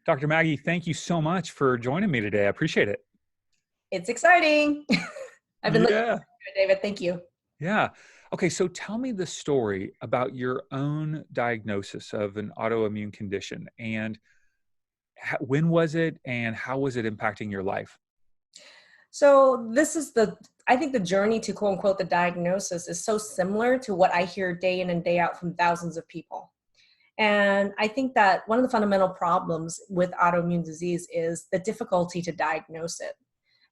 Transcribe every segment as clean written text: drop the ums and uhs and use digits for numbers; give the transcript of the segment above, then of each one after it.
Dr. Maggie, thank you so much for joining me today. I appreciate it. It's exciting. I've been looking Yeah. forward to it, David. Thank you. Yeah. Okay. So tell me the story about your own diagnosis of an autoimmune condition and when was it and how was it impacting your life? So this is I think the journey to quote unquote the diagnosis is so similar to what I hear day in and day out from thousands of people. And I think that one of the fundamental problems with autoimmune disease is the difficulty to diagnose it.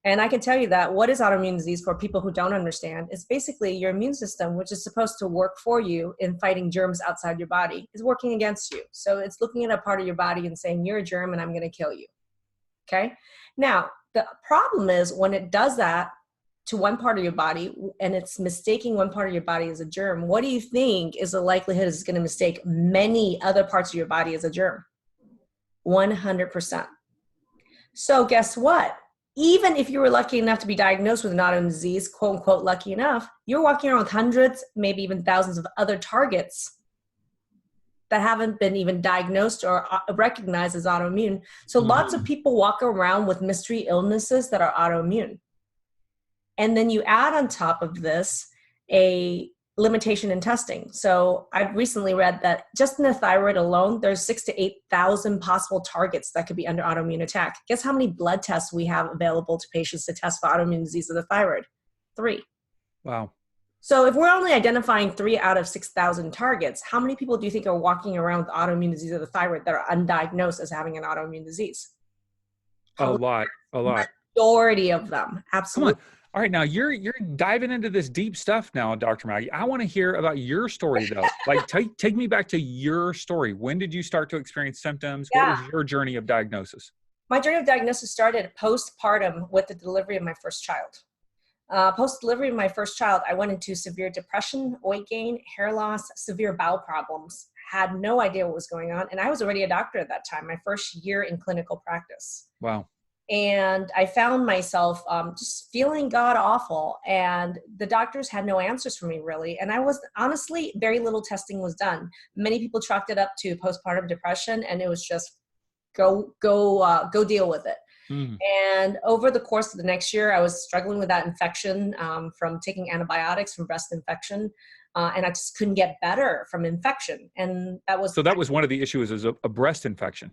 And I can tell you that what is autoimmune disease for people who don't understand is basically your immune system, which is supposed to work for you in fighting germs outside your body, is working against you. So it's looking at a part of your body and saying, you're a germ and I'm going to kill you. Okay. Now, the problem is when it does that to one part of your body and it's mistaking one part of your body as a germ, what do you think is the likelihood it's going to mistake many other parts of your body as a germ? 100%. So guess what? Even if you were lucky enough to be diagnosed with an autoimmune disease, quote unquote, lucky enough, you're walking around with hundreds, maybe even thousands of other targets that haven't been even diagnosed or recognized as autoimmune. So lots of people walk around with mystery illnesses that are autoimmune. And then you add on top of this a limitation in testing. So I've recently read that just in the thyroid alone, there's 6,000 to 8,000 possible targets that could be under autoimmune attack. Guess how many blood tests we have available to patients to test for autoimmune disease of the thyroid? 3. Wow. So if we're only identifying 3 out of 6,000 targets, how many people do you think are walking around with autoimmune disease of the thyroid that are undiagnosed as having an autoimmune disease? A lot. Majority of them. Absolutely. Come on. All right, now you're diving into this deep stuff now, Dr. Maggie. I want to hear about your story though. Like take me back to your story. When did you start to experience symptoms? Yeah. What was your journey of diagnosis? My journey of diagnosis started postpartum with the delivery of my first child. Post-delivery of my first child, I went into severe depression, weight gain, hair loss, severe bowel problems, had no idea what was going on. And I was already a doctor at that time, my first year in clinical practice. Wow. And I found myself just feeling god awful, and the doctors had no answers for me really. And I was honestly, very little testing was done. Many people chalked it up to postpartum depression, and it was just go deal with it. And over the course of the next year, I was struggling with that infection from taking antibiotics from breast infection. And I just couldn't get better from infection. And that was one of the issues, is a breast infection.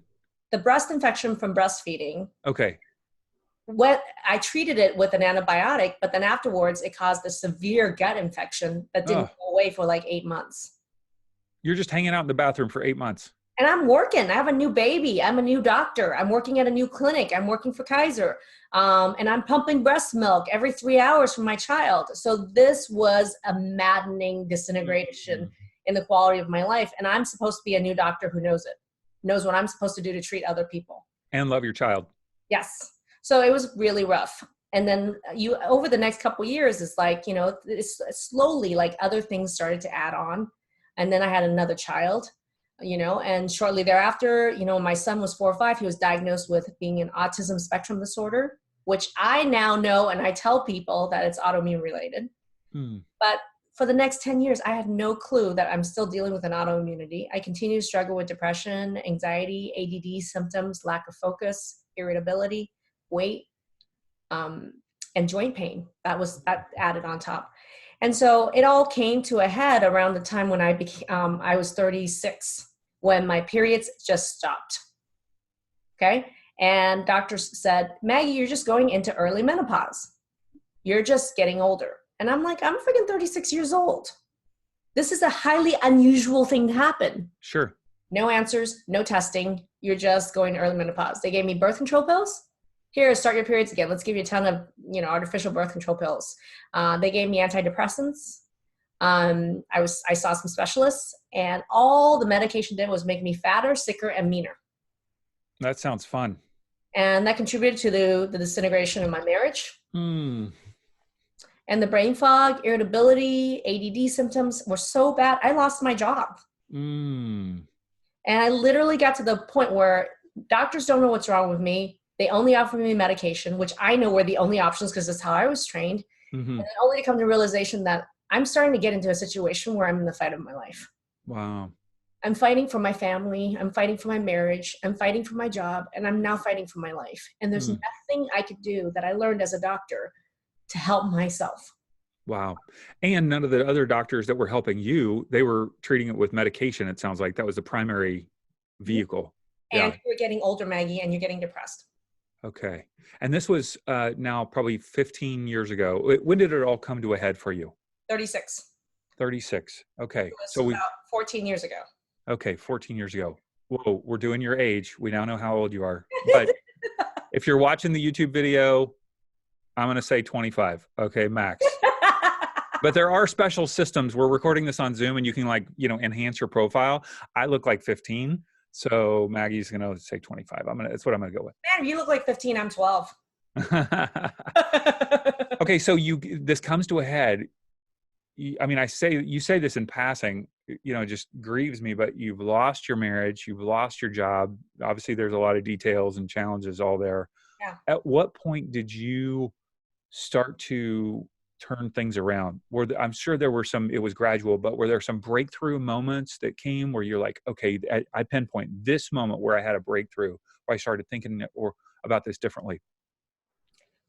The breast infection from breastfeeding. Okay. I treated it with an antibiotic, but then afterwards it caused a severe gut infection that didn't go away for like 8 months. You're just hanging out in the bathroom for 8 months. And I'm working. I have a new baby. I'm a new doctor. I'm working at a new clinic. I'm working for Kaiser. And I'm pumping breast milk every 3 hours for my child. So this was a maddening disintegration in the quality of my life. And I'm supposed to be a new doctor who knows it, knows what I'm supposed to do to treat other people. And love your child. Yes. So it was really rough. And then over the next couple of years, it's like, it's slowly like other things started to add on. And then I had another child. And shortly thereafter, my son was 4 or 5. He was diagnosed with being an autism spectrum disorder, which I now know, and I tell people that it's autoimmune related. But for the next 10 years, I had no clue that I'm still dealing with an autoimmunity. I continue to struggle with depression, anxiety, ADD symptoms, lack of focus, irritability, weight, and joint pain. That added on top. And so it all came to a head around the time when I was 36, when my periods just stopped. Okay. And doctors said, Maggie, you're just going into early menopause. You're just getting older. And I'm like, I'm freaking 36 years old. This is a highly unusual thing to happen. Sure. No answers, no testing. You're just going to early menopause. They gave me birth control pills. Here, start your periods again. Let's give you a ton of, artificial birth control pills. They gave me antidepressants. I saw some specialists, and all the medication did was make me fatter, sicker, and meaner. That sounds fun. And that contributed to the disintegration of my marriage. And the brain fog, irritability, ADD symptoms were so bad, I lost my job. And I literally got to the point where doctors don't know what's wrong with me. They only offer me medication, which I know were the only options because that's how I was trained. And then only to come to the realization that I'm starting to get into a situation where I'm in the fight of my life. Wow. I'm fighting for my family. I'm fighting for my marriage. I'm fighting for my job. And I'm now fighting for my life. And there's Mm. nothing I could do that I learned as a doctor to help myself. Wow. And none of the other doctors that were helping you, they were treating it with medication. It sounds like that was the primary vehicle. And Yeah. you're getting older, Maggie, and you're getting depressed. Okay. And this was now probably 15 years ago. When did it all come to a head for you? 36. 36. Okay. It was So about 14 years ago. okay, 14 years ago. Whoa, we're doing your age. We now know how old you are. But if you're watching the YouTube video, I'm going to say 25. Okay, max. But there are special systems. We're recording this on Zoom and you can enhance your profile. I look like 15. So Maggie's going to say 25. That's what I'm going to go with. Man, if you look like 15, I'm 12. Okay. So this comes to a head. You say this in passing, it just grieves me, but you've lost your marriage, you've lost your job. Obviously there's a lot of details and challenges all there. Yeah. At what point did you start to turn things around? I'm sure there were it was gradual, but were there some breakthrough moments that came where you're like, okay, I pinpoint this moment where I had a breakthrough, where I started thinking about this differently?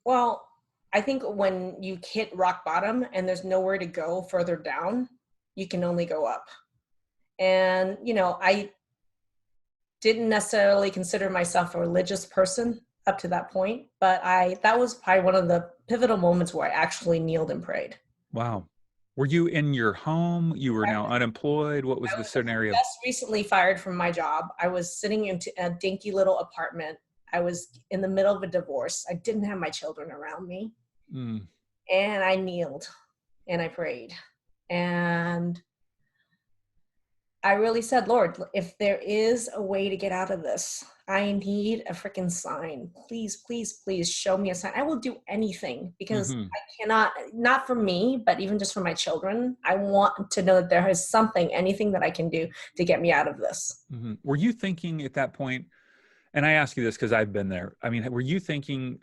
Well, I think when you hit rock bottom and there's nowhere to go further down, you can only go up. And, I didn't necessarily consider myself a religious person up to that point, but that was probably one of the pivotal moments where I actually kneeled and prayed. Wow. Were you in your home? You were now unemployed? What was the scenario? Just recently fired from my job. I was sitting in a dinky little apartment. I was in the middle of a divorce. I didn't have my children around me. Mm. And I kneeled and I prayed. And I really said, Lord, if there is a way to get out of this, I need a freaking sign. Please, please, please show me a sign. I will do anything because I cannot, not for me, but even just for my children. I want to know that there is something, anything that I can do to get me out of this. Mm-hmm. Were you thinking at that point, and I ask you this because I've been there. I mean, were you thinking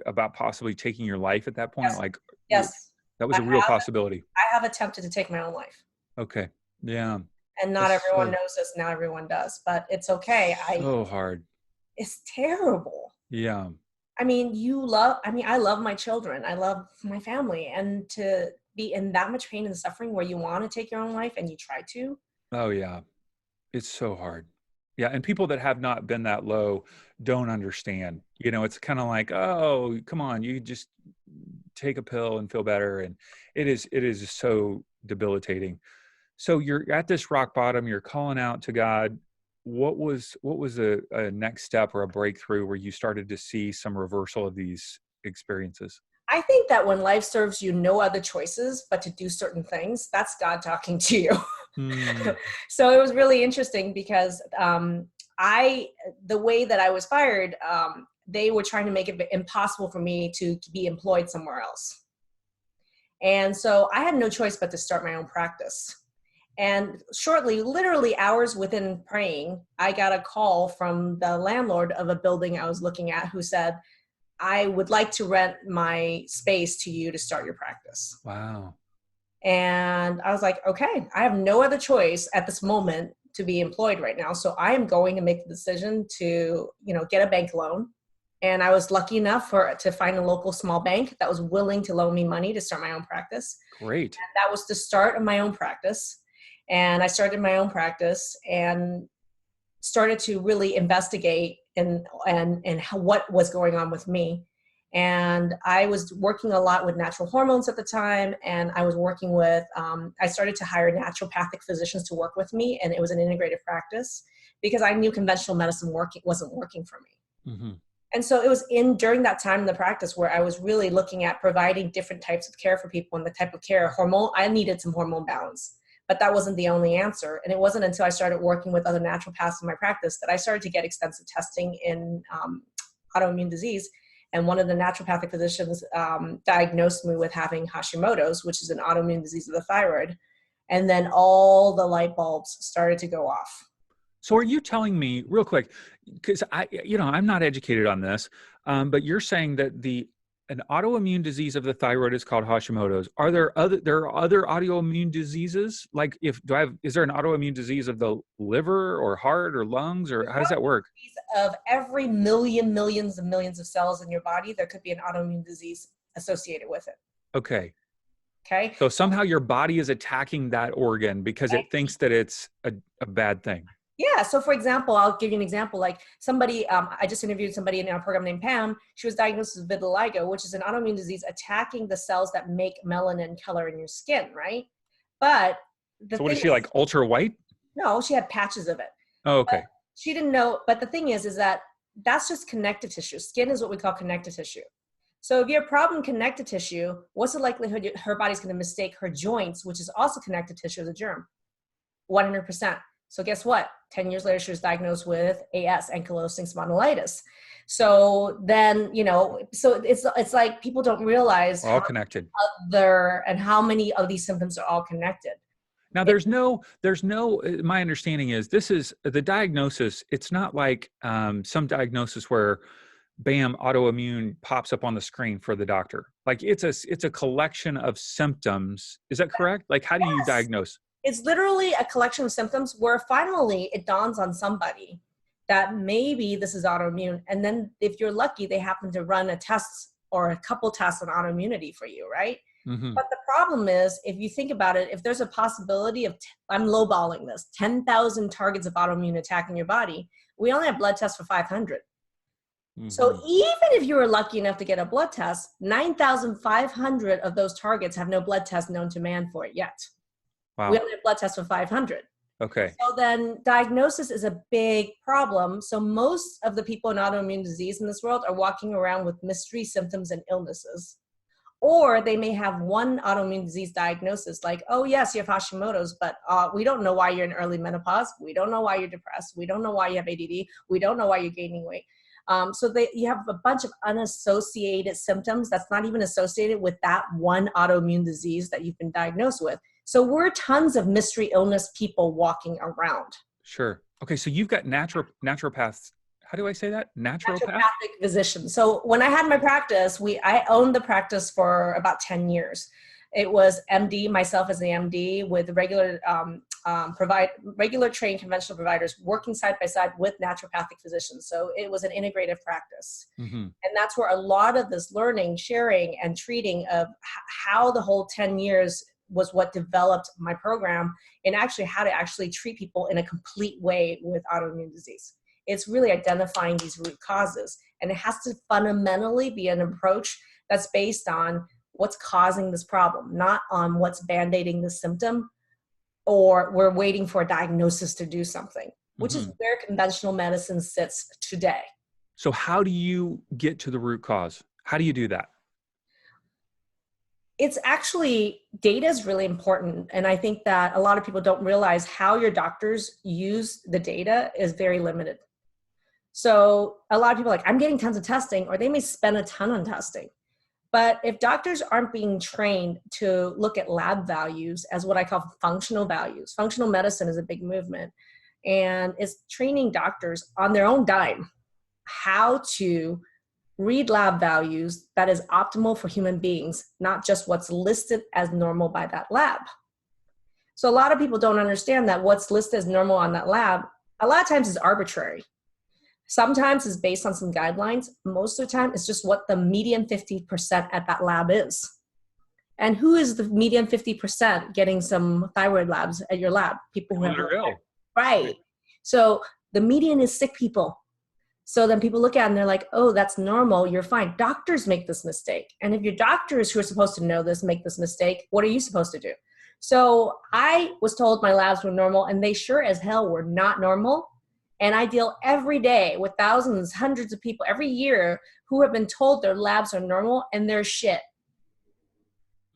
about possibly taking your life at that point? Yes. Yes. That was a real possibility. I have attempted to take my own life. Okay. Yeah. And not everyone knows this. Now everyone does, but it's okay. So hard. It's terrible. Yeah. I mean, I love my children. I love my family. And to be in that much pain and suffering where you want to take your own life and you try to. Oh yeah. It's so hard. Yeah. And people that have not been that low don't understand, it's kind of like, oh, come on, you just take a pill and feel better. And it is so debilitating. So you're at this rock bottom, you're calling out to God. What was a next step or a breakthrough where you started to see some reversal of these experiences? I think that when life serves you no other choices but to do certain things, that's God talking to you. So it was really interesting because the way that I was fired, they were trying to make it impossible for me to be employed somewhere else. And so I had no choice but to start my own practice. And shortly, literally hours within praying, I got a call from the landlord of a building I was looking at who said, I would like to rent my space to you to start your practice. Wow. And I was like, okay, I have no other choice at this moment to be employed right now. So I am going to make the decision to, get a bank loan. And I was lucky enough to find a local small bank that was willing to loan me money to start my own practice. Great. And that was the start of my own practice. And I started my own practice and started to really investigate and what was going on with me. And I was working a lot with natural hormones at the time. And I was working with, I started to hire naturopathic physicians to work with me. And it was an integrative practice because I knew conventional medicine wasn't working for me. Mm-hmm. And so it was during that time in the practice where I was really looking at providing different types of care for people and the type of care I needed some hormone balance. But that wasn't the only answer. And it wasn't until I started working with other naturopaths in my practice that I started to get extensive testing in autoimmune disease. And one of the naturopathic physicians diagnosed me with having Hashimoto's, which is an autoimmune disease of the thyroid. And then all the light bulbs started to go off. So are you telling me real quick, because I'm not educated on this, but you're saying that the an autoimmune disease of the thyroid is called Hashimoto's. There are other autoimmune diseases? Like is there an autoimmune disease of the liver or heart or lungs, or how does that work? Of every millions and millions of cells in your body, there could be an autoimmune disease associated with it. Okay. Okay. So somehow your body is attacking that organ because it thinks that it's a bad thing. Yeah. So for example, I'll give you an example. Like somebody, I just interviewed somebody in our program named Pam. She was diagnosed with vitiligo, which is an autoimmune disease attacking the cells that make melanin color in your skin, right? But so what is she, like ultra white? No, she had patches of it. Oh, okay. But she didn't know. But the thing is that that's just connective tissue. Skin is what we call connective tissue. So if you have problem in connective tissue, what's the likelihood her body's going to mistake her joints, which is also connective tissue, as a germ? 100%. So guess what? 10 years later, she was diagnosed with AS, ankylosing spondylitis. So then, so it's like people don't realize all connected and how many of these symptoms are all connected. Now, my understanding is this is the diagnosis. It's not like some diagnosis where bam, autoimmune pops up on the screen for the doctor. Like it's a collection of symptoms. Is that correct? Like how do you diagnose? It's literally a collection of symptoms where finally it dawns on somebody that maybe this is autoimmune. And then if you're lucky, they happen to run a test or a couple tests on autoimmunity for you, right? Mm-hmm. But the problem is, if you think about it, if there's a possibility of, I'm lowballing this, 10,000 targets of autoimmune attack in your body, we only have blood tests for 500. Mm-hmm. So even if you were lucky enough to get a blood test, 9,500 of those targets have no blood test known to man for it yet. Wow. We only have blood tests for 500. Okay. So then diagnosis is a big problem. So most of the people in autoimmune disease in this world are walking around with mystery symptoms and illnesses. Or they may have one autoimmune disease diagnosis like, oh yes, you have Hashimoto's, but we don't know why you're in early menopause. We don't know why you're depressed. We don't know why you have ADD. We don't know why you're gaining weight. So you have a bunch of unassociated symptoms that's not even associated with that one autoimmune disease that you've been diagnosed with. So we're tons of mystery illness people walking around. Sure. Okay. So you've got naturopaths. How do I say that? Naturopathic physicians. So when I had my practice, I owned the practice for about 10 years. It was MD, myself as the MD, with regular trained conventional providers working side by side with naturopathic physicians. So it was an integrative practice. Mm-hmm. And that's where a lot of this learning, sharing, and treating of how the whole 10 years was what developed my program, and actually how to actually treat people in a complete way with autoimmune disease. It's really identifying these root causes. And it has to fundamentally be an approach that's based on what's causing this problem, not on what's band-aiding the symptom, or we're waiting for a diagnosis to do something, which is where conventional medicine sits today. So how do you get to the root cause? How do you do that? It's actually, data is really important. And I think that a lot of people don't realize how your doctors use the data is very limited. So a lot of people are like, I'm getting tons of testing, or they may spend a ton on testing. But if doctors aren't being trained to look at lab values as what I call functional values, functional medicine is a big movement, and it's training doctors on their own dime how to read lab values that is optimal for human beings, not just what's listed as normal by that lab. So a lot of people don't understand that what's listed as normal on that lab, a lot of times is arbitrary. Sometimes it's based on some guidelines. Most of the time, it's just what the median 50% at that lab is. And who is the median 50% getting some thyroid labs at your lab? People who have ill. Right. So the median is sick people. So then people look at it and they're like, oh, that's normal. You're fine. Doctors make this mistake. And if your doctors who are supposed to know this make this mistake, what are you supposed to do? So I was told my labs were normal, and they sure as hell were not normal. And I deal every day with thousands, hundreds of people every year who have been told their labs are normal and they're shit.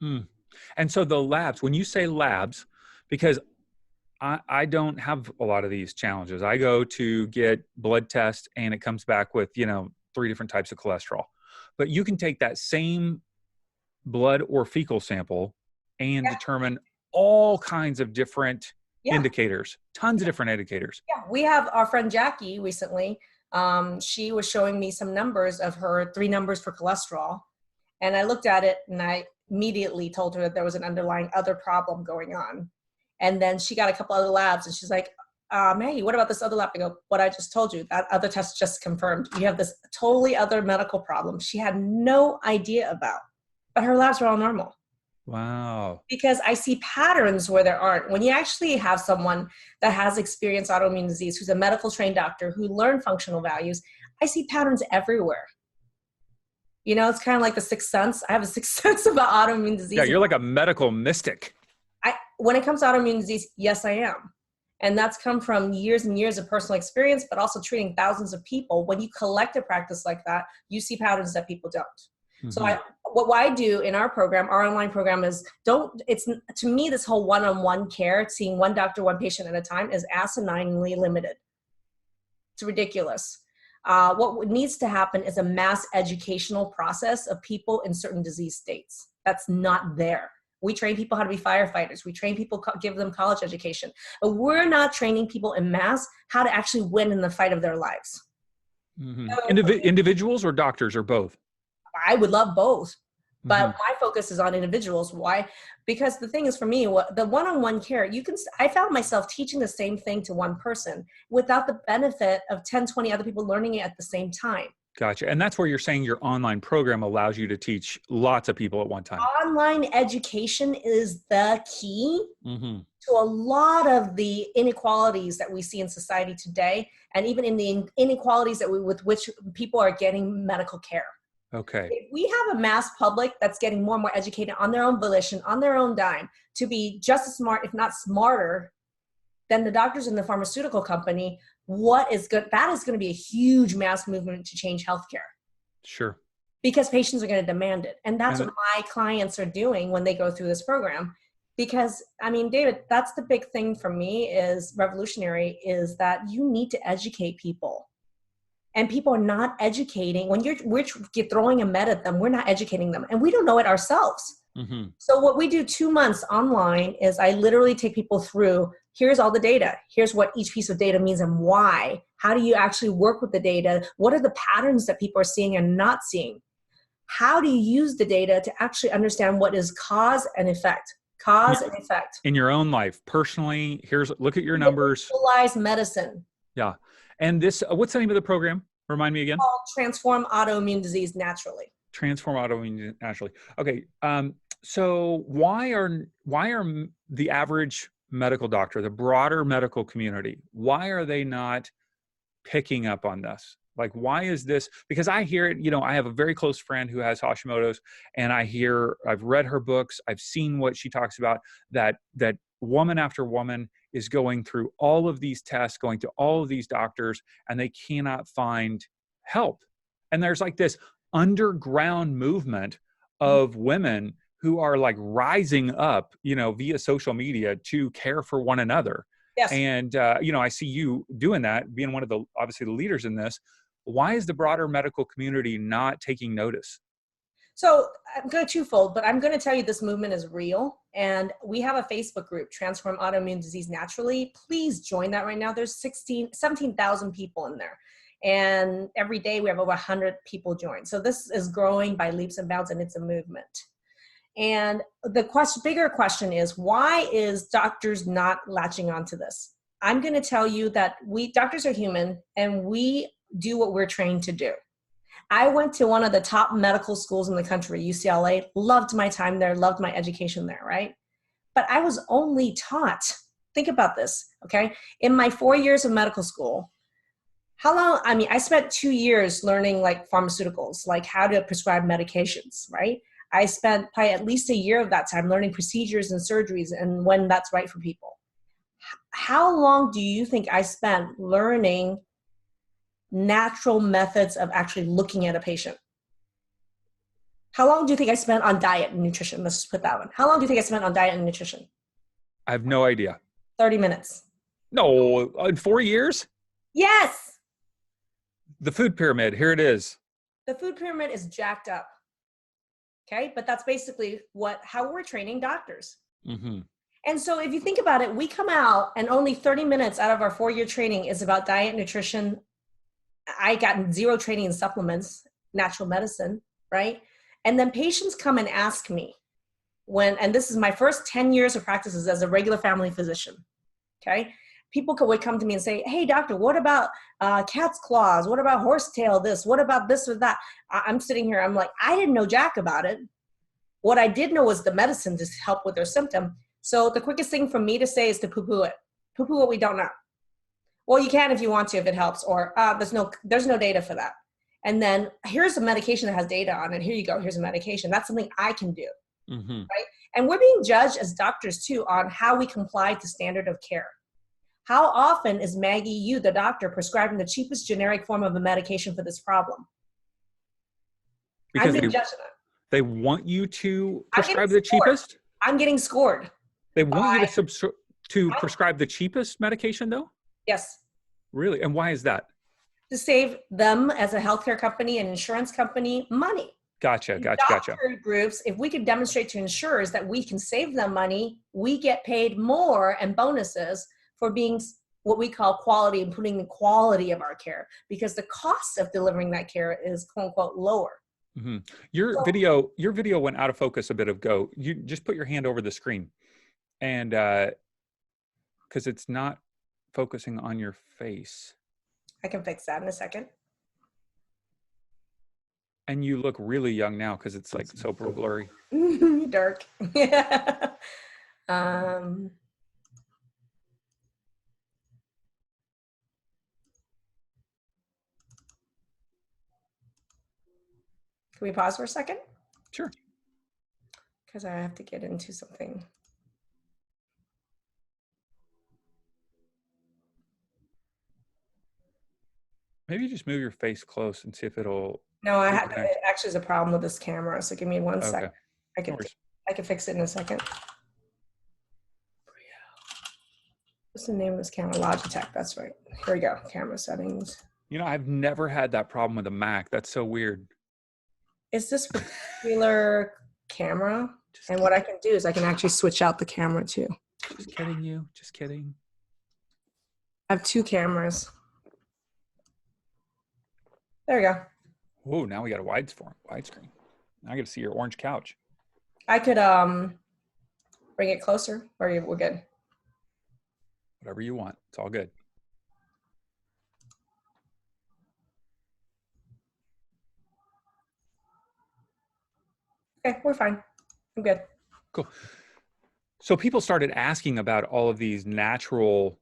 And so the labs, when you say labs, because I don't have a lot of these challenges. I go to get blood tests and it comes back with, 3 different types of cholesterol. But you can take that same blood or fecal sample and determine all kinds of different indicators, tons of different indicators. Yeah, we have our friend Jackie recently. She was showing me some numbers of her 3 numbers for cholesterol. And I looked at it and I immediately told her that there was an underlying other problem going on. And then she got a couple other labs and she's like, Maggie, what about this other lab? I go, what I just told you, that other test just confirmed you have this totally other medical problem she had no idea about, but her labs were all normal. Wow. Because I see patterns where there aren't. When you actually have someone that has experienced autoimmune disease, who's a medical trained doctor, who learned functional values, I see patterns everywhere. You know, it's kind of like the sixth sense. I have a sixth sense about autoimmune disease. Yeah, you're like a medical mystic. When it comes to autoimmune disease, yes, I am. And that's come from years and years of personal experience, but also treating thousands of people. When you collect a practice like that, you see patterns that people don't. Mm-hmm. So what I do in our program, our online program is to me, this whole one-on-one care, seeing one doctor, one patient at a time is asininely limited. It's ridiculous. What needs to happen is a mass educational process of people in certain disease states. That's not there. We train people how to be firefighters. We train people, give them college education. But we're not training people en masse how to actually win in the fight of their lives. Mm-hmm. So, individuals or doctors or both? I would love both. But my focus is on individuals. Why? Because the thing is, for me, the one-on-one care, I found myself teaching the same thing to one person without the benefit of 10, 20 other people learning it at the same time. Gotcha. And that's where you're saying your online program allows you to teach lots of people at one time. Online education is the key to a lot of the inequalities that we see in society today, and even in the inequalities with which people are getting medical care. Okay. If we have a mass public that's getting more and more educated on their own volition, on their own dime, to be just as smart, if not smarter, than the doctors in the pharmaceutical company, that is going to be a huge mass movement to change healthcare. Sure. Because patients are going to demand it. And that's what my clients are doing when they go through this program. Because, I mean, David, that's the big thing for me is revolutionary, is that you need to educate people. And people are not educating. When we're throwing a med at them, we're not educating them. And we don't know it ourselves. So what we do 2 months online is I literally take people through, here's all the data. Here's what each piece of data means and why. How do you actually work with the data? What are the patterns that people are seeing and not seeing? How do you use the data to actually understand what is cause and effect? Cause and effect. In your own life, personally, look at your numbers. Individualized medicine. Yeah. And this, what's the name of the program? Remind me again. It's called Transform Autoimmune Disease Naturally. Transform Autoimmune Naturally. Okay. So why are the average medical doctor, the broader medical community, why are they not picking up on this? Like, why is this? Because I hear it, I have a very close friend who has Hashimoto's, and I've read her books. I've seen what she talks about, that woman after woman is going through all of these tests, going to all of these doctors, and they cannot find help. And there's like this underground movement of women who are like rising up, via social media to care for one another. Yes. And, I see you doing that, being one of obviously the leaders in this. Why is the broader medical community not taking notice? So I'm going to twofold, but I'm going to tell you this movement is real. And we have a Facebook group, Transform Autoimmune Disease Naturally. Please join that right now. There's 17,000 people in there. And every day we have over 100 people join. So this is growing by leaps and bounds, and it's a movement. And the bigger question is, why is doctors not latching onto this? I'm going to tell you that doctors are human, and we do what we're trained to do. I went to one of the top medical schools in the country, UCLA, loved my time there, loved my education there, right? But I was only taught, think about this, okay? In my 4 years of medical school, I spent 2 years learning like pharmaceuticals, like how to prescribe medications, right? I spent probably at least a year of that time learning procedures and surgeries and when that's right for people. How long do you think I spent learning natural methods of actually looking at a patient? How long do you think I spent on diet and nutrition? Let's just put that one. How long do you think I spent on diet and nutrition? I have no idea. 30 minutes. No, in 4 years? Yes. The food pyramid, here it is. The food pyramid is jacked up. Okay, but that's basically how we're training doctors. And so if you think about it, we come out and only 30 minutes out of our 4-year training is about diet, nutrition. I got zero training in supplements, natural medicine, right? And then patients come and ask me and this is my first 10 years of practices as a regular family physician, okay? People would come to me and say, hey, doctor, what about cat's claws? What about horsetail this? What about this or that? I'm sitting here, I'm like, I didn't know jack about it. What I did know was the medicine to help with their symptom. So the quickest thing for me to say is to poo-poo it. Poo-poo what we don't know. Well, you can if you want to, if it helps, or there's no data for that. And then here's a medication that has data on it. Here you go, here's a medication. That's something I can do, right? And we're being judged as doctors too on how we comply to standard of care. How often is Maggie Yu, the doctor, prescribing the cheapest generic form of a medication for this problem? Because I'm being judged on that. They want you to prescribe the cheapest? I'm getting scored. They want you to prescribe the cheapest medication though? Yes. Really? And why is that? To save them as a healthcare company and insurance company money. Gotcha. Doctor groups, if we could demonstrate to insurers that we can save them money, we get paid more and bonuses for being what we call quality and putting the quality of our care, because the cost of delivering that care is quote unquote lower. Your video went out of focus a bit ago. You just put your hand over the screen, and because it's not focusing on your face. I can fix that in a second. And you look really young now because it's like so blurry. Dark. Can we pause for a second? Sure. Because I have to get into something. Maybe just move your face close and see if it'll. No, it actually is a problem with this camera. So give me one second. I can fix it in a second. What's the name of this camera? Logitech. That's right. Here we go. Camera settings. You know, I've never had that problem with a Mac. That's so weird. Is this particular camera? And what I can do is I can actually switch out the camera too. Just kidding you. Just kidding. I have two cameras. There we go. Whoa, now we got a widescreen. Now I get to see your orange couch. I could bring it closer, or we're good. Whatever you want. It's all good. Okay, we're fine. I'm good. Cool. So people started asking about all of these natural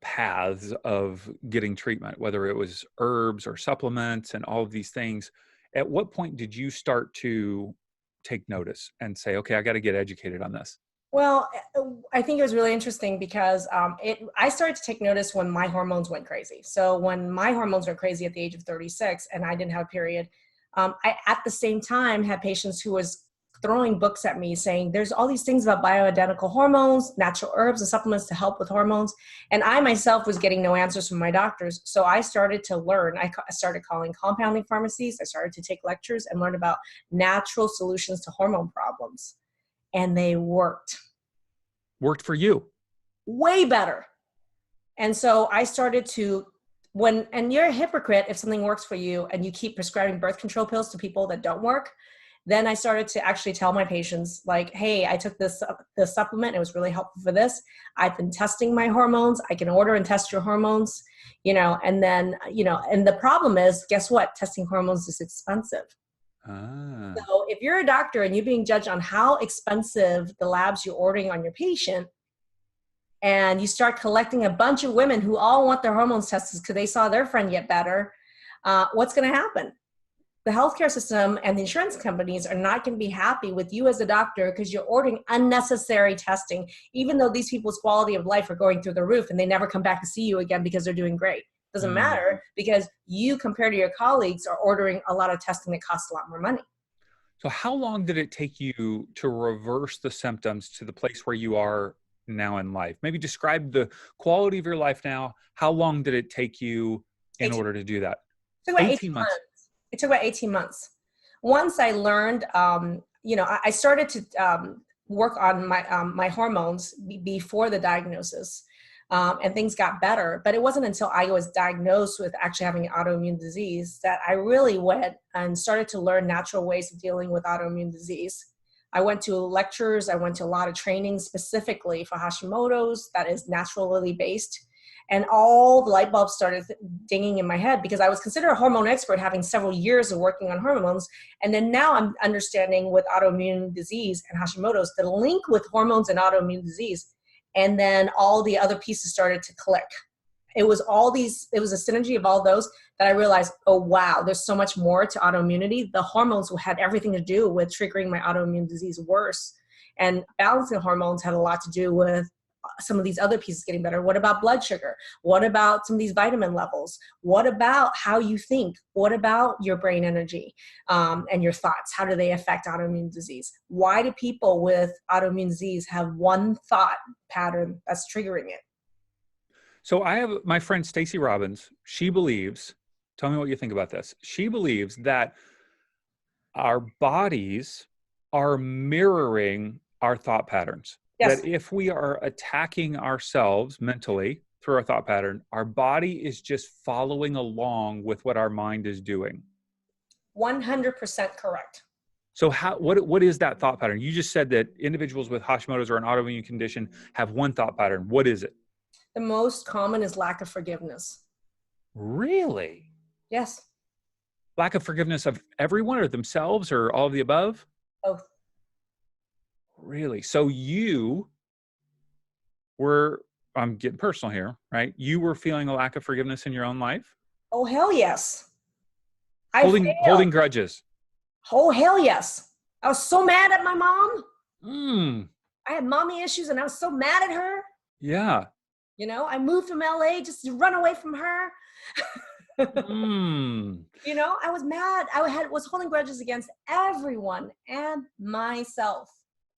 paths of getting treatment, whether it was herbs or supplements and all of these things. At what point did you start to take notice and say, okay, I got to get educated on this? Well, I think it was really interesting because I started to take notice when my hormones went crazy. So when my hormones went crazy at the age of 36 and I didn't have a period, I, at the same time, had patients who was throwing books at me saying, there's all these things about bioidentical hormones, natural herbs and supplements to help with hormones. And I myself was getting no answers from my doctors. So I started to learn. I started calling compounding pharmacies. I started to take lectures and learn about natural solutions to hormone problems. And they worked. Worked for you? Way better. And so I started to, and you're a hypocrite if something works for you and you keep prescribing birth control pills to people that don't work. Then I started to actually tell my patients, like, hey, I took this supplement. It was really helpful for this. I've been testing my hormones. I can order and test your hormones, and then, and the problem is, guess what? Testing hormones is expensive. So if you're a doctor and you're being judged on how expensive the labs you're ordering on your patient, and you start collecting a bunch of women who all want their hormones tested because they saw their friend get better, what's going to happen? The healthcare system and the insurance companies are not going to be happy with you as a doctor because you're ordering unnecessary testing, even though these people's quality of life are going through the roof and they never come back to see you again because they're doing great. Doesn't matter because you, compared to your colleagues, are ordering a lot of testing that costs a lot more money. So how long did it take you to reverse the symptoms to the place where you are now in life? Maybe describe the quality of your life now. How long did it take you in order to do that? It took about 18 months. It took about 18 months. Once I learned, I started to work on my hormones before the diagnosis. and things got better. But it wasn't until I was diagnosed with actually having autoimmune disease that I really went and started to learn natural ways of dealing with autoimmune disease. I went to lectures, I went to a lot of training specifically for Hashimoto's that is naturally based. And all the light bulbs started dinging in my head because I was considered a hormone expert, having several years of working on hormones. And then now I'm understanding with autoimmune disease and Hashimoto's the link with hormones and autoimmune disease. And then all the other pieces started to click. It was a synergy of all those that I realized, oh, wow, there's so much more to autoimmunity. The hormones had everything to do with triggering my autoimmune disease worse. And balancing hormones had a lot to do with some of these other pieces getting better. What about blood sugar? What about some of these vitamin levels? What about how you think? What about your brain energy and your thoughts? How do they affect autoimmune disease? Why do people with autoimmune disease have one thought pattern that's triggering it? So I have my friend Stacey Robbins. She believes, tell me what you think about this. She believes that our bodies are mirroring our thought patterns. Yes. That if we are attacking ourselves mentally through our thought pattern, our body is just following along with what our mind is doing. 100% correct. So what is that thought pattern? You just said that individuals with Hashimoto's or an autoimmune condition have one thought pattern. What is it? The most common is lack of forgiveness. Really? Yes. Lack of forgiveness of everyone or themselves or all of the above? Both. Really? So you were, I'm getting personal here, right? You were feeling a lack of forgiveness in your own life? Oh, hell yes. Holding grudges. Oh, hell yes. I was so mad at my mom. Mm. I had mommy issues and I was so mad at her. Yeah. You know, I moved from LA just to run away from her. Mm. You know, I was mad. Was holding grudges against everyone and myself.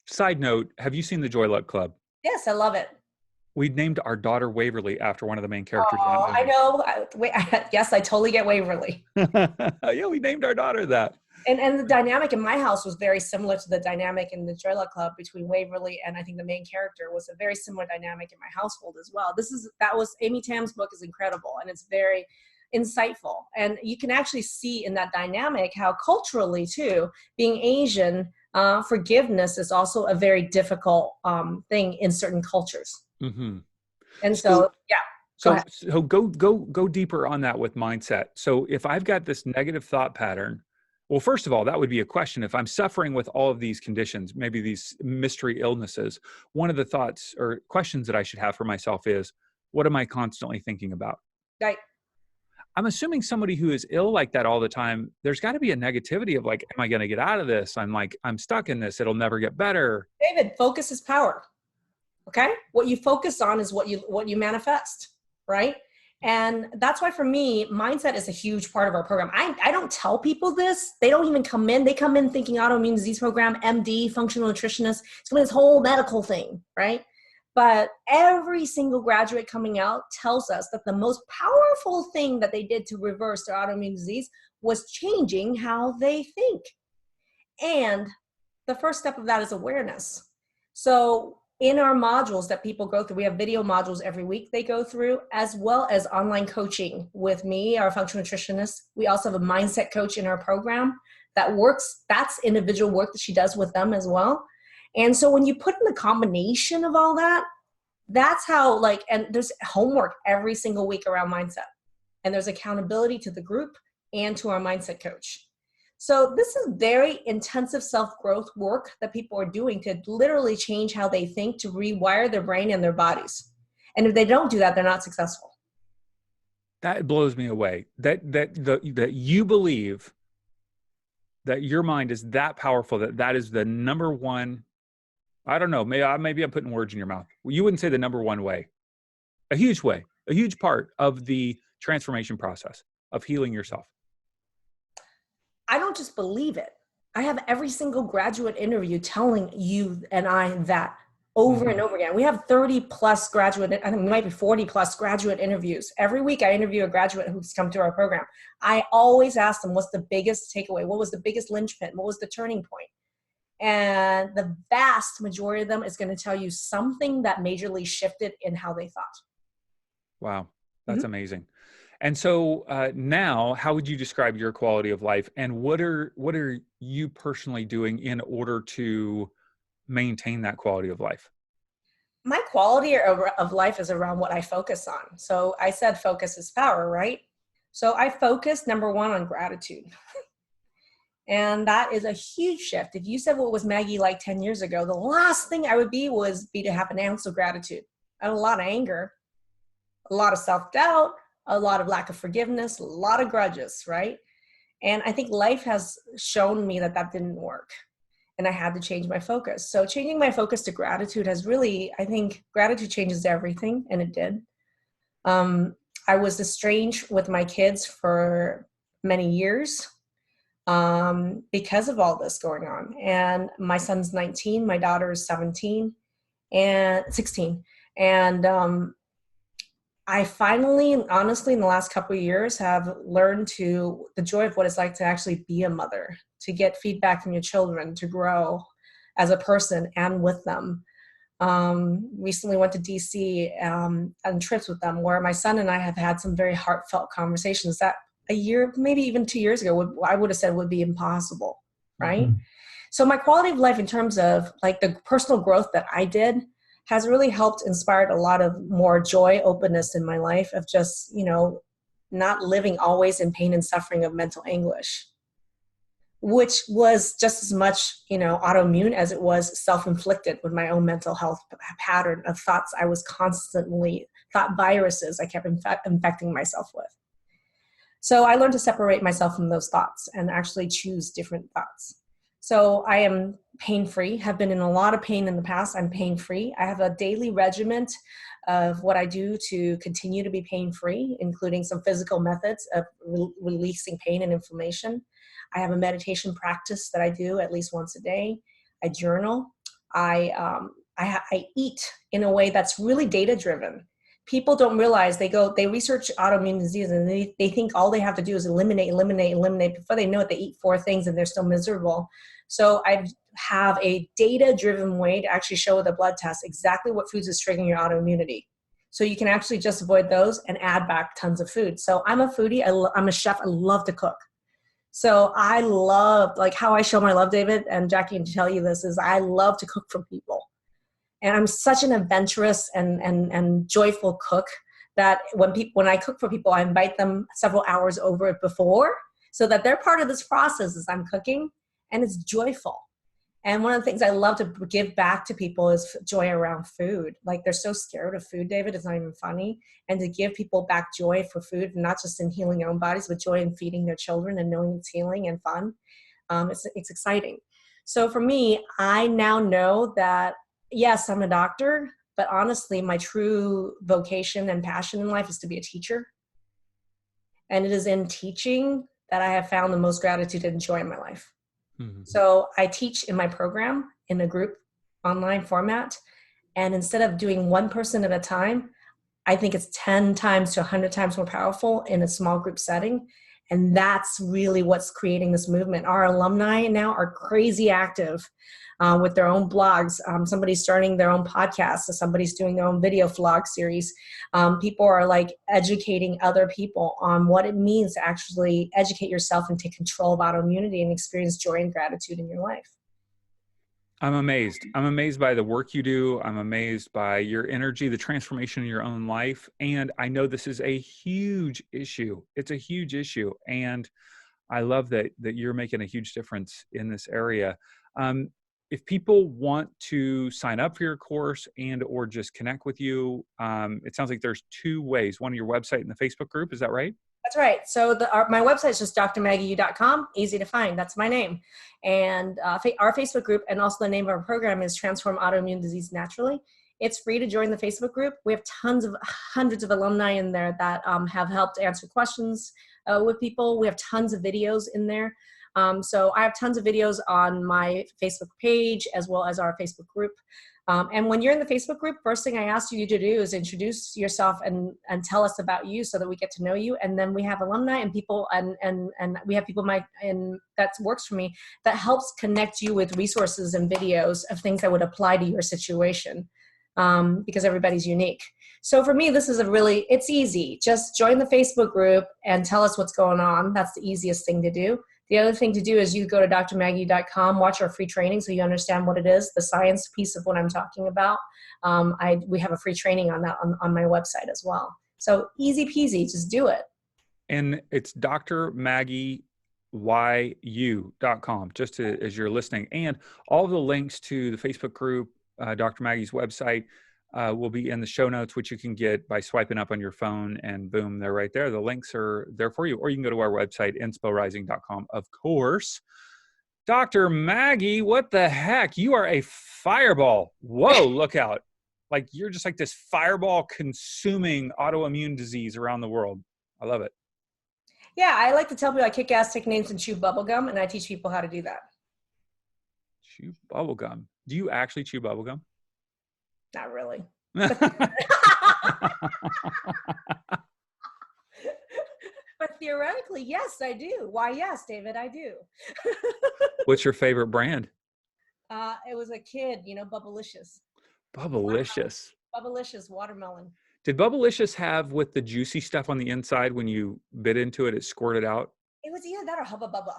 Side note, have you seen the Joy Luck Club? Yes, I love it. We named our daughter Waverly after one of the main characters in that movie. I know. Yes, I totally get Waverly. Yeah, we named our daughter that. And the dynamic in my house was very similar to the dynamic in the Joy Luck Club between Waverly and I think the main character was a very similar dynamic in my household as well. Amy Tam's book is incredible and it's very insightful. And you can actually see in that dynamic how culturally too, being Asian, forgiveness is also a very difficult thing in certain cultures. Mm-hmm. And so yeah. So go deeper on that with mindset. So if I've got this negative thought pattern, well, first of all, that would be a question. If I'm suffering with all of these conditions, maybe these mystery illnesses, one of the thoughts or questions that I should have for myself is, what am I constantly thinking about? Right. I'm assuming somebody who is ill like that all the time, there's got to be a negativity of like, am I going to get out of this? I'm stuck in this. It'll never get better. David, focus is power. Okay. What you focus on is what you manifest. Right. And that's why for me, mindset is a huge part of our program. I don't tell people this. They don't even come in. They come in thinking autoimmune disease program, MD, functional nutritionist. It's this whole medical thing, right? But every single graduate coming out tells us that the most powerful thing that they did to reverse their autoimmune disease was changing how they think. And the first step of that is awareness. So in our modules that people go through, we have video modules every week they go through, as well as online coaching with me, our functional nutritionist. We also have a mindset coach in our program that works. That's individual work that she does with them as well. And so when you put in the combination of all that, that's how and there's homework every single week around mindset. And there's accountability to the group and to our mindset coach. So this is very intensive self-growth work that people are doing to literally change how they think, to rewire their brain and their bodies. And if they don't do that, they're not successful. That blows me away. That you believe that your mind is that powerful, that is the number one, I don't know, maybe I'm putting words in your mouth. You wouldn't say the number one way. A huge way, a huge part of the transformation process of healing yourself. I don't just believe it. I have every single graduate interview telling you and I that over and over again. We have 30 plus graduate, I think it might be 40 plus graduate interviews. Every week I interview a graduate who's come to our program. I always ask them, what's the biggest takeaway? What was the biggest linchpin? What was the turning point? And the vast majority of them is going to tell you something that majorly shifted in how they thought. Wow. That's Mhm. amazing. And so now, how would you describe your quality of life, and what are you personally doing in order to maintain that quality of life? My quality of life is around what I focus on. So I said focus is power, right? So I focus, number one, on gratitude. And that is a huge shift. If you said what was Maggie like 10 years ago, the last thing I would be to have an ounce of gratitude. I had a lot of anger, a lot of self-doubt, a lot of lack of forgiveness, a lot of grudges, right? And I think life has shown me that that didn't work. And I had to change my focus. So changing my focus to gratitude has really, I think gratitude changes everything, and it did. Um, I was estranged with my kids for many years because of all this going on. And my son's 19, my daughter is 17 and 16. And I finally, honestly, in the last couple of years, have learned the joy of what it's like to actually be a mother, to get feedback from your children, to grow as a person and with them. Recently went to DC on trips with them, where my son and I have had some very heartfelt conversations that a year, maybe even 2 years ago, I would have said would be impossible, right? So my quality of life in terms of like the personal growth that I did has really helped inspired a lot of more joy, openness in my life of just, not living always in pain and suffering of mental anguish, which was just as much, autoimmune as it was self-inflicted with my own mental health pattern of thoughts I was constantly, thought viruses I kept infecting myself with. So I learned to separate myself from those thoughts and actually choose different thoughts. So I am pain-free, have been in a lot of pain in the past. I'm pain-free. I have a daily regimen of what I do to continue to be pain-free, including some physical methods of releasing pain and inflammation. I have a meditation practice that I do at least once a day. I journal. I eat in a way that's really data-driven. People don't realize they research autoimmune disease and they think all they have to do is eliminate. Before they know it, they eat 4 things and they're still miserable. So I have a data-driven way to actually show with a blood test exactly what foods is triggering your autoimmunity. So you can actually just avoid those and add back tons of food. So I'm a foodie. I'm a chef. I love to cook. So I love, like how I show my love, David, and Jackie can tell you this, is I love to cook for people. And I'm such an adventurous and joyful cook that when I cook for people, I invite them several hours over before so that they're part of this process as I'm cooking, and it's joyful. And one of the things I love to give back to people is joy around food. Like they're so scared of food, David, it's not even funny. And to give people back joy for food, not just in healing their own bodies, but joy in feeding their children and knowing it's healing and fun. It's exciting. So for me, I now know that, yes, I'm a doctor, but honestly, my true vocation and passion in life is to be a teacher. And it is in teaching that I have found the most gratitude and joy in my life. Mhm. So I teach in my program in a group online format. And instead of doing one person at a time, I think it's 10 times to 100 times more powerful in a small group setting. And that's really what's creating this movement. Our alumni now are crazy active with their own blogs. Somebody's starting their own podcast. So somebody's doing their own video vlog series. People are like educating other people on what it means to actually educate yourself and take control of autoimmunity and experience joy and gratitude in your life. I'm amazed. I'm amazed by the work you do. I'm amazed by your energy, the transformation in your own life. And I know this is a huge issue. It's a huge issue. And I love that you're making a huge difference in this area. Um, if people want to sign up for your course and or just connect with you, it sounds like there's 2 ways. One, your website and the Facebook group. Is that right? That's right. So my website is just drmaggieyu.com. Easy to find. That's my name. And our Facebook group, and also the name of our program, is Transform Autoimmune Disease Naturally. It's free to join the Facebook group. We have hundreds of alumni in there that have helped answer questions with people. We have tons of videos in there. So I have tons of videos on my Facebook page as well as our Facebook group. And when you're in the Facebook group, first thing I ask you to do is introduce yourself and tell us about you so that we get to know you. And then we have alumni and people and we have people that works for me that helps connect you with resources and videos of things that would apply to your situation. because everybody's unique. So for me, this is it's easy. Just join the Facebook group and tell us what's going on. That's the easiest thing to do. The other thing to do is you go to drmaggie.com, watch our free training so you understand what it is, the science piece of what I'm talking about. We have a free training on that on my website as well. So easy peasy, just do it. And it's Dr. Maggie yu.com, as you're listening. And all the links to the Facebook group, Dr. Maggie's website, will be in the show notes, which you can get by swiping up on your phone, and boom, they're right there. The links are there for you. Or you can go to our website, insporising.com, of course. Dr. Maggie, what the heck? You are a fireball. Whoa, look out. Like, you're just like this fireball consuming autoimmune disease around the world. I love it. Yeah, I like to tell people I kick ass, take names, and chew bubblegum, and I teach people how to do that. Chew bubblegum. Do you actually chew bubblegum? Not really. But theoretically, yes, I do. Why, yes, David, I do. What's your favorite brand? It was a kid, Bubblicious. Bubblicious. Bubblicious watermelon. Did Bubblicious have with the juicy stuff on the inside when you bit into it, it squirted out? It was either that or Hubba Bubba.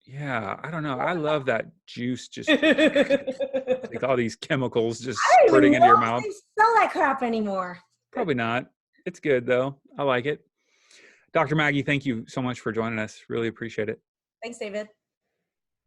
Yeah, I don't know. I love that juice, just like all these chemicals just squirting into your mouth. They sell that crap anymore. Probably not. It's good though. I like it. Dr. Maggie, thank you so much for joining us. Really appreciate it. Thanks, David.